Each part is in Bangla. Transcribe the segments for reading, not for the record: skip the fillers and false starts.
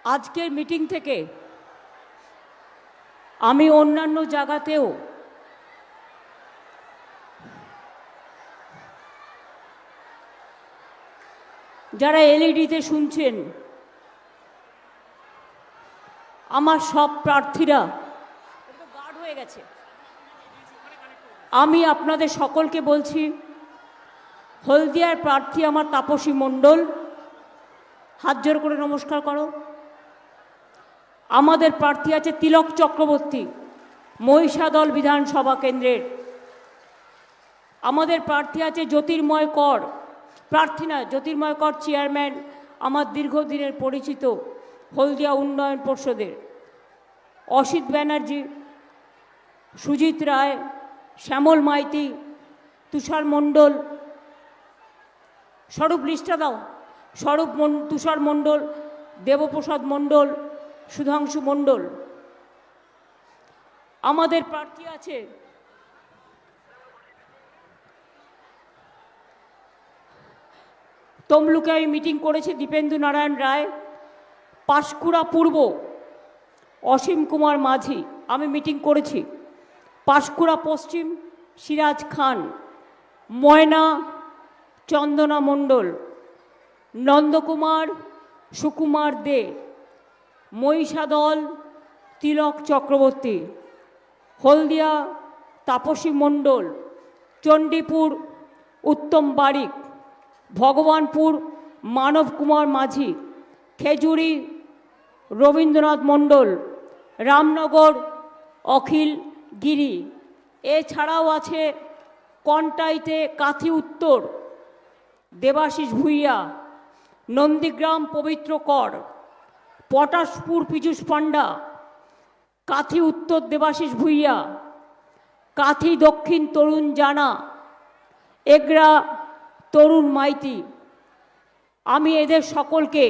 আজকের মিটিং থেকে আমি অন্যান্য জায়গাতেও যারা এলইডিতে শুনছেন, আমার সব প্রার্থীরা গার্ড হয়ে গেছে। আমি আপনাদের সকলকে বলছি, হলদিয়ার প্রার্থী আমার তাপসী মণ্ডল, হাত জোর করে নমস্কার করো। আমাদের প্রার্থী আছে তিলক চক্রবর্তী, মহিষাদল বিধানসভা কেন্দ্রের। আমাদের প্রার্থী আছে জ্যোতির্ময় কর, প্রার্থী না, জ্যোতির্ময় কর চেয়ারম্যান, আমার দীর্ঘদিনের পরিচিত হলদিয়া উন্নয়ন পর্ষদের। অসিত ব্যানার্জি, সুজিত রায়, শ্যামল মাইতি, তুষার মণ্ডল, স্বরূপ লিস্টটা দাও, তুষার মণ্ডল, দেবপ্রসাদ মণ্ডল, সুধাংশু মণ্ডল। আমাদের প্রার্থী আছে তমলুকে, আমি মিটিং করেছি, দীপেন্দু নারায়ণ রায়। পাঁশকুড়া পূর্ব অসীম কুমার মাঝি, আমি মিটিং করেছি। পাঁশকুড়া পশ্চিম সিরাজ খান, ময়না চন্দনা মণ্ডল, নন্দকুমার সুকুমার দে, মহিষাদল তিলক চক্রবর্তী, হলদিয়া তাপসী মণ্ডল, চণ্ডীপুর উত্তম বারিক, ভগবানপুর মানব কুমার মাঝি, খেজুরি রবীন্দ্রনাথ মণ্ডল, রামনগর অখিল গিরি। এছাড়াও আছে কন্টাইতে কাথি উত্তর দেবাশিস ভূঁইয়া, নন্দীগ্রাম পবিত্র কর, পটাশপুর পীযূষ পাণ্ডা, কাথি উত্তর দেবাশিস ভূঁইয়া, কাথি দক্ষিণ তরুণ জানা, এগরা তরুণ মাইতি। আমি এদের সকলকে,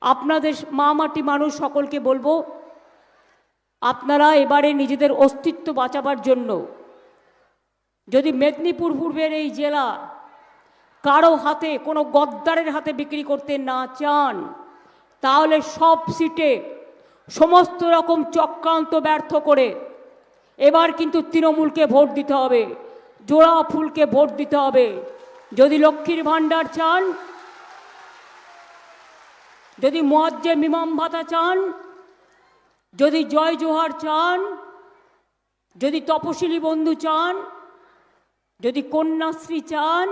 আপনাদের মা মাটি মানুষ সকলকে বলবো, আপনারা এবারে নিজেদের অস্তিত্ব বাঁচাবার জন্য যদি মেদিনীপুর পূর্বের এই জেলা কারো হাতে, কোনো গদ্দারের হাতে বিক্রি করতে না চান, তাহলে সব সিটে সমস্ত রকম চক্রান্ত ব্যর্থ করে এবার কিন্তু তৃণমূলকে ভোট দিতে হবে, জোড়া ফুলকে ভোট দিতে হবে। যদি লক্ষ্মীর ভাণ্ডার চান, যদি মুয়াজ্জেম ইমাম ভাতা চান, যদি জয় জোহার চান, যদি তপশিলি বন্ধু চান, যদি কন্যাশ্রী চান,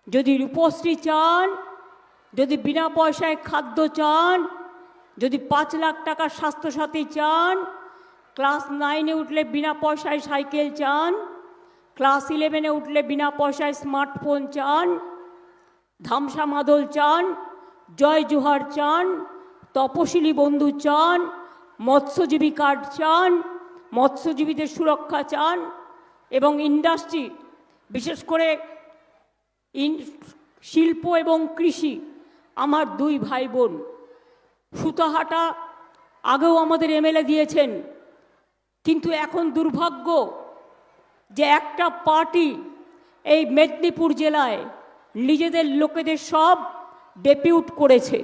যদি রূপশ্রী চান, যদি বিনা পয়সায় খাদ্য চান, যদি 5 লাখ টাকা স্বাস্থ্যসাথী চান, ক্লাস 9-এ উঠলে বিনা পয়সায় সাইকেল চান, ক্লাস 11-এ উঠলে বিনা পয়সায় স্মার্টফোন চান, ধামসা মাদল চান, জয় জোহার চান, তপশিলি বন্ধু চান, মৎস্যজীবী কার্ড চান, মৎস্যজীবীদের সুরক্ষা চান, এবং ইন্ডাস্ট্রি, বিশেষ করে শিল্প এবং কৃষি। আমার 2 ভাই বোন সুতাহাটা আগেও আমাদের এমএলএ দিয়েছেন, কিন্তু এখন দুর্ভাগ্য যে একটা পার্টি এই মেদিনীপুর জেলায় নিজেদের লোকেদের সব ডেপিউট করেছে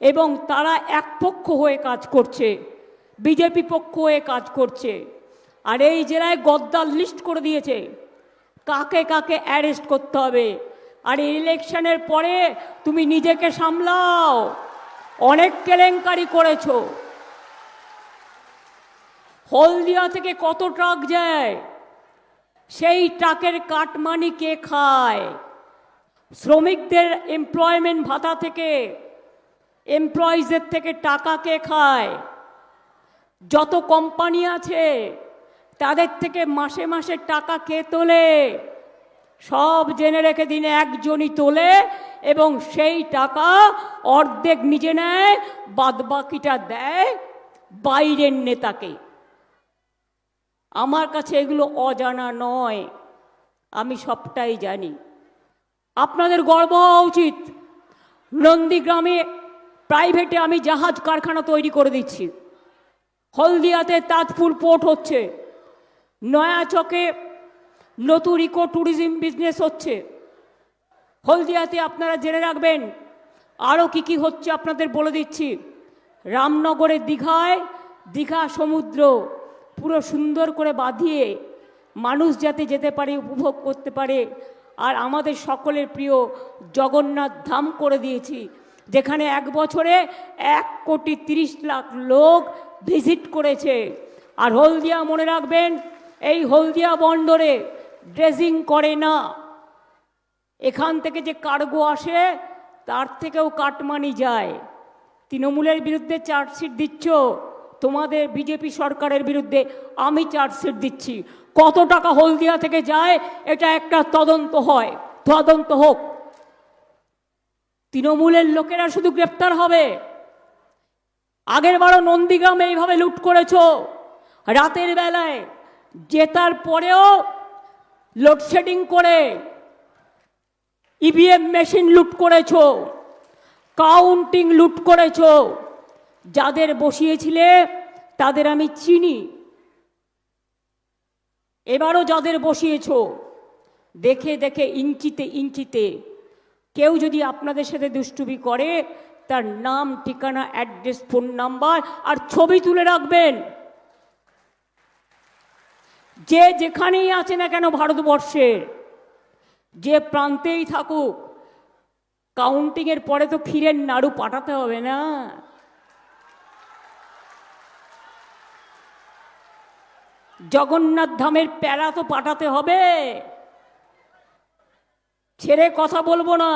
এবং তারা এক পক্ষ হয়ে কাজ করছে, বিজেপি পক্ষ হয়ে কাজ করছে। আর এই জেলায় গদ্দার লিস্ট করে দিয়েছে কাকে কাকে অ্যারেস্ট করতে হবে। আর ইলেকশনের পরে তুমি নিজেকে সামলাও, অনেক কেলেঙ্কারি করেছো। হলদিয়া থেকে কত ট্রাক যায়, সেই ট্রাকের কাটমানি কে খায়? শ্রমিকদের এমপ্লয়মেন্ট ভাতা থেকে, এমপ্লয়িজের থেকে টাকা কে খায়? যত কোম্পানি আছে তাদের থেকে মাসে মাসে টাকা কে তোলে? সব জেনে রেখে দিন, একজনই তোলে এবং সেই টাকা অর্ধেক নিজে নেয়, বাদবাকিটা দেয় বাইরের নেতাকে। আমার কাছে এগুলো অজানা নয়, আমি সবটাই জানি। আপনাদের গর্ব হওয়া উচিত। নন্দীগ্রামে প্রাইভেটে আমি জাহাজ কারখানা তৈরি করে দিচ্ছি, হলদিয়াতে তাজপুর পোর্ট হচ্ছে, নয়াচকে নতুন ইকো ট্যুরিজম বিজনেস হচ্ছে। হলদিয়াতে আপনারা জেনে রাখবেন আরও কি কি হচ্ছে আপনাদের বলে দিচ্ছি। রামনগরের দীঘায় দীঘা সমুদ্র পুরো সুন্দর করে বাঁধিয়ে মানুষ যাতে যেতে পারে, উপভোগ করতে পারে। আর আমাদের সকলের প্রিয় জগন্নাথ ধাম করে দিয়েছি, যেখানে এক বছরে 1,30,00,000 লোক ভিজিট করেছে। আর হলদিয়া মনে রাখবেন, এই হলদিয়া বন্দরে ড্রেজিং করে না। এখান থেকে যে কার্গো আসে তার থেকেও কাটমানি যায়। তৃণমূলের বিরুদ্ধে চার্জশিট দিচ্ছ, তোমাদের বিজেপি সরকারের বিরুদ্ধে আমি চার্জশিট দিচ্ছি। কত টাকা হলদিয়া থেকে যায় এটা একটা তদন্ত হয়, তদন্ত হোক। তৃণমূলের লোকেরা শুধু গ্রেপ্তার হবে। আগের বারও নন্দীগ্রামে এইভাবে লুট করেছ, রাতের বেলায় জেতার পরেও লোডশেডিং করে ইভিএম মেশিন লুট করেছ, কাউন্টিং লুট করেছ। যাদের বসিয়েছিলে তাদের আমি চিনি, এবারও যাদের বসিয়েছ দেখে দেখে ইঞ্চিতে ইঞ্চিতে কেউ যদি আপনাদের সাথে দুষ্টুমি করে তার নাম, ঠিকানা, অ্যাড্রেস, ফোন নাম্বার আর ছবি তুলে রাখবেন। যে যেখানেই আছে না কেন ভারতবর্ষের, যে প্রান্তেই থাকুক, কাউন্টিংয়ের পরে তো ক্ষীরের নাড়ু পাঠাতে হবে না? জগন্নাথ ধামের প্যারা তো পাঠাতে হবে। ছেড়ে কথা বলবো না।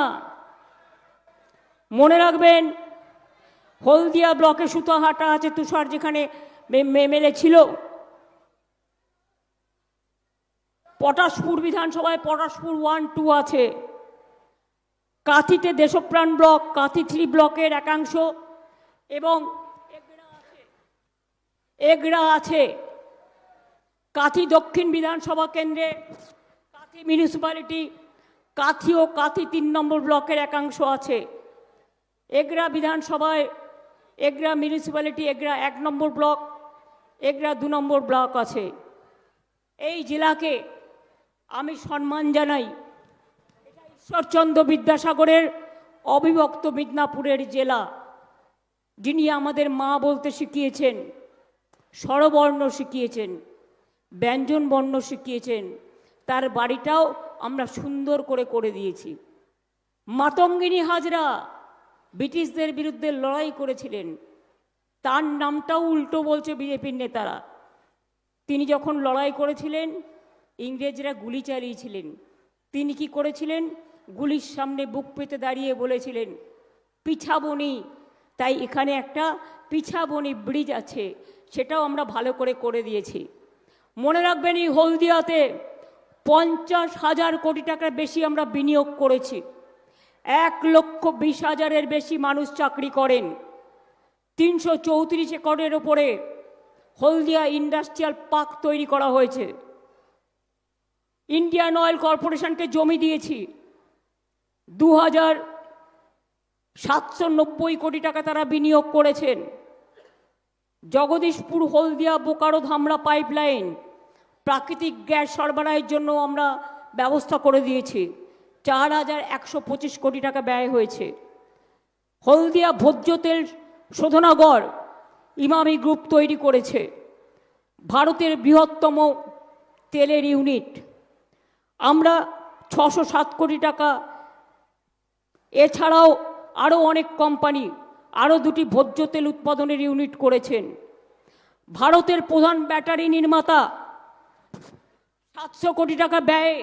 মনে রাখবেন, হলদিয়া ব্লকে সুতাহাটা আছে, তুষার যেখানে এমএলএ ছিল। পটাশপুর বিধানসভায় পটাশপুর 1, 2 আছে। কাঁথিতে দেশপ্রাণ ব্লক, কাঁথি 3 ব্লকের একাংশ এবং এগড়া আছে। কাঁথি দক্ষিণ বিধানসভা কেন্দ্রে কাঁথি মিউনিসিপ্যালিটি, কাঁথি ও কাঁথি 3 নম্বর ব্লকের একাংশ আছে। এগড়া বিধানসভায় এগড়া মিউনিসিপ্যালিটি, এগড়া 1 নম্বর ব্লক, এগড়া 2 নম্বর ব্লক আছে। এই জেলাকে আমি সম্মান জানাই। এটা ঈশ্বরচন্দ্র বিদ্যাসাগরের অবিভক্ত মিদনাপুরের জেলা, যিনি আমাদের মা বলতে শিখিয়েছেন, স্বরবর্ণ শিখিয়েছেন, ব্যঞ্জন বর্ণ শিখিয়েছেন। তার বাড়িটাও আমরা সুন্দর করে করে দিয়েছি। মাতঙ্গিনী হাজরা ব্রিটিশদের বিরুদ্ধে লড়াই করেছিলেন, তার নামটাও উল্টো বলছে বিজেপির নেতারা। তিনি যখন লড়াই করেছিলেন ইংরেজরা গুলি চালিয়েছিলেন, তিনি কি করেছিলেন? গুলির সামনে বুক পেতে দাঁড়িয়ে বলেছিলেন পিছাবনি। তাই এখানে একটা পিছাবনি ব্রিজ আছে, সেটাও আমরা ভালো করে করে দিয়েছি। মনে রাখবেন, এই হলদিয়াতে 50,000 কোটি টাকার বেশি আমরা বিনিয়োগ করেছি। 1,20,000-এর বেশি মানুষ চাকরি করেন। 334 একরের ওপরে হলদিয়া ইন্ডাস্ট্রিয়াল পার্ক তৈরি করা হয়েছে। ইন্ডিয়ান অয়েল কর্পোরেশনকে জমি দিয়েছি। 2,790 কোটি টাকা তারা বিনিয়োগ করেছেন। জগদীশপুর হলদিয়া বোকারো ধামরা পাইপলাইন প্রাকৃতিক গ্যাস সরবরাহের জন্য আমরা ব্যবস্থা করে দিয়েছি। 4,125 কোটি টাকা ব্যয় হয়েছে। হলদিয়া ভোজ্য তেল শোধনাগার ইমামি গ্রুপ তৈরি করেছে, ভারতের বৃহত্তম তেলের ইউনিট। আমরা 607 কোটি টাকা, এছাড়াও আরও অনেক কোম্পানি আরও 2টি ভোজ্য তেল উৎপাদনের ইউনিট করেছেন। ভারতের প্রধান ব্যাটারি নির্মাতা 700 কোটি টাকা ব্যয়ে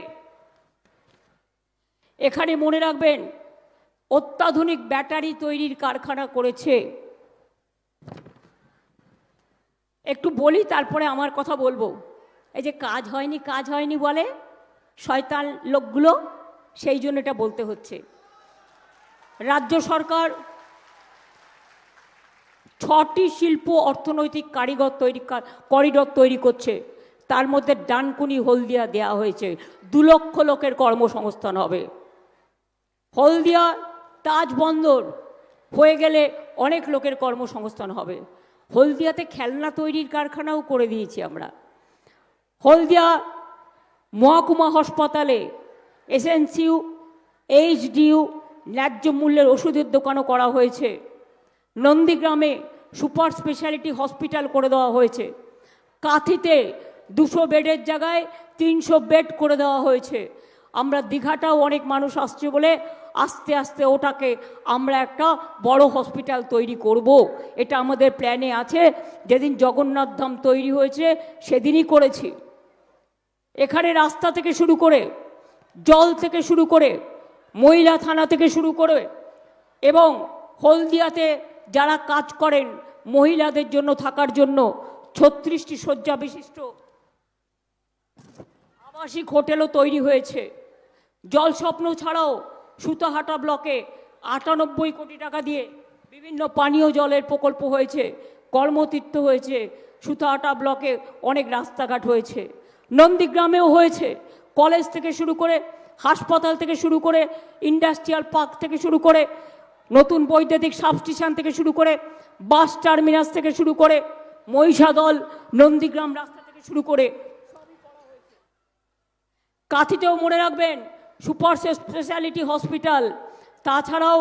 এখানে, মনে রাখবেন, অত্যাধুনিক ব্যাটারি তৈরির কারখানা করেছে। একটু বলি তারপরে আমার কথা বলবো। এই যে কাজ হয়নি কাজ হয়নি বলে শয়তান লোকগুলো, সেই জন্য এটা বলতে হচ্ছে। রাজ্য সরকার 6টি শিল্প অর্থনৈতিক করিডর তৈরি করছে। তার মধ্যে ডানকুনি হলদিয়া দেয়া হয়েছে। 2 লক্ষ লোকের কর্মসংস্থান হবে। হলদিয়া তাজ বন্দর হয়ে গেলে অনেক লোকের কর্মসংস্থান হবে। হলদিয়াতে খেলনা তৈরির কারখানাও করে দিয়েছি আমরা। হলদিয়া মহকুমা হাসপাতালে এসএনসিইউ, এইচডিইউ, ন্যায্য মূল্যের ওষুধের দোকানও করা হয়েছে। নন্দীগ্রামে সুপার স্পেশালিটি হসপিটাল করে দেওয়া হয়েছে। কাঁথিতে 200 বেডের জায়গায় 300 বেড করে দেওয়া হয়েছে। আমরা দীঘাটাও অনেক মানুষ আসছে বলে আস্তে আস্তে ওটাকে আমরা একটা বড় হসপিটাল তৈরি করব। এটা আমাদের প্ল্যানে আছে। যেদিন জগন্নাথ ধাম তৈরি হয়েছে সেদিনই করেছি। এখানে রাস্তা থেকে শুরু করে, জল থেকে শুরু করে, মহিলা থানা থেকে শুরু করে এবং হলদিয়াতে যারা কাজ করেন মহিলাদের জন্য থাকার জন্য 36টি শয্যা বিশিষ্ট আবাসিক হোটেলও তৈরি হয়েছে। জল স্বপ্ন ছাড়াও সুতাহাটা ব্লকে 98 কোটি টাকা দিয়ে বিভিন্ন পানীয় জলের প্রকল্প হয়েছে, কর্মতীর্থ হয়েছে, সুতাহাটা ব্লকে অনেক রাস্তাঘাট হয়েছে, নন্দীগ্রামেও হয়েছে। কলেজ থেকে শুরু করে, হাসপাতাল থেকে শুরু করে, ইন্ডাস্ট্রিয়াল পার্ক থেকে শুরু করে, নতুন বৈদ্যুতিক সাবস্টেশন থেকে শুরু করে, বাস টার্মিনাস থেকে শুরু করে, মহিষাদল নন্দীগ্রাম রাস্তা থেকে শুরু করে কাঁথিতেও মনে রাখবেন সুপার স্পেশালিটি হসপিটাল। তাছাড়াও